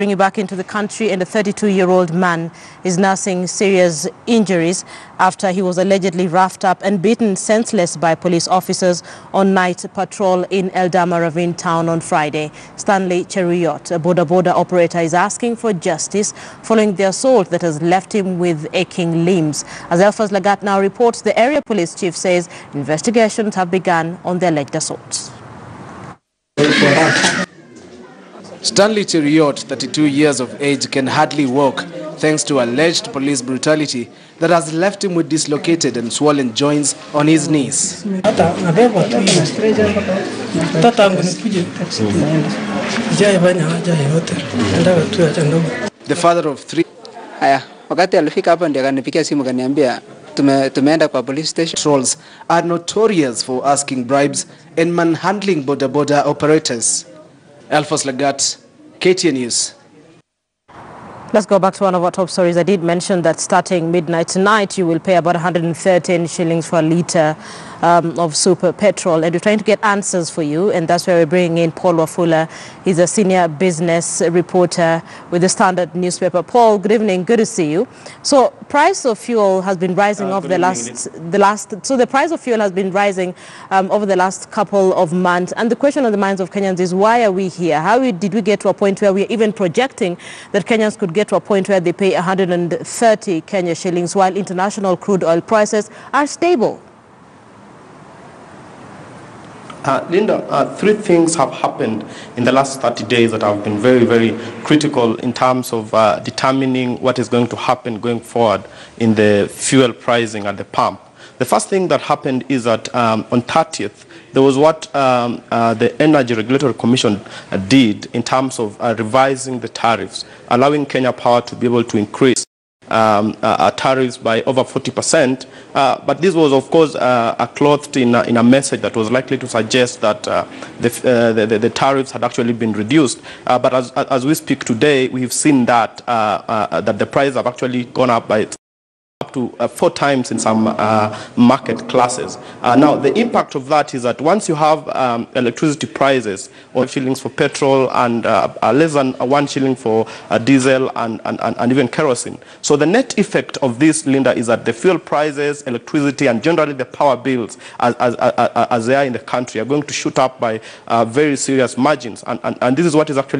bring you back into the country, and a 32-year-old man is nursing serious injuries after he was allegedly roughed up and beaten senseless by police officers on night patrol in Eldama ravine town on Friday. Stanley Cheruiyot, a boda operator, is asking for justice following the assault that has left him with aching limbs. As Elfas Lagat now reports, the area police chief says investigations have begun on the alleged assaults. Stanley Cheruiyot, 32 years of age, can hardly walk thanks to alleged police brutality that has left him with dislocated and swollen joints on his knees. The father of three patrols are notorious for asking bribes and manhandling boda operators. Elfas Lagat, KTN News. Let's go back to one of our top stories. I did mention that starting midnight tonight, you will pay about 113 shillings for a litre of super petrol. And we're trying to get answers for you. And that's where we're bringing in Paul Wafula. He's a senior business reporter with the Standard newspaper. Paul, good evening. Good to see you. So price of fuel has been rising over the price of fuel has been rising over the last couple of months. And the question on the minds of Kenyans is, why are we here? How did we get to a point where we're even projecting that Kenyans could get to a point where they pay 130 Kenya shillings while international crude oil prices are stable? Linda, three things have happened in the last 30 days that have been very, very critical in terms of determining what is going to happen going forward in the fuel pricing at the pump. The first thing that happened is that on 30th, there was what the Energy Regulatory Commission did in terms of revising the tariffs, allowing Kenya Power to be able to increase tariffs by over 40%. But this was, of course, clothed in a message that was likely to suggest that the tariffs had actually been reduced. But as we speak today, we've seen that that the prices have actually gone up by up to 4 times in some market classes. Now, the impact of that is that once you have electricity prices, or shillings for petrol and less than 1 shilling for diesel and even kerosene. So the net effect of this, Linda, is that the fuel prices, electricity, and generally the power bills, as they are in the country, are going to shoot up by very serious margins. And this is what is actually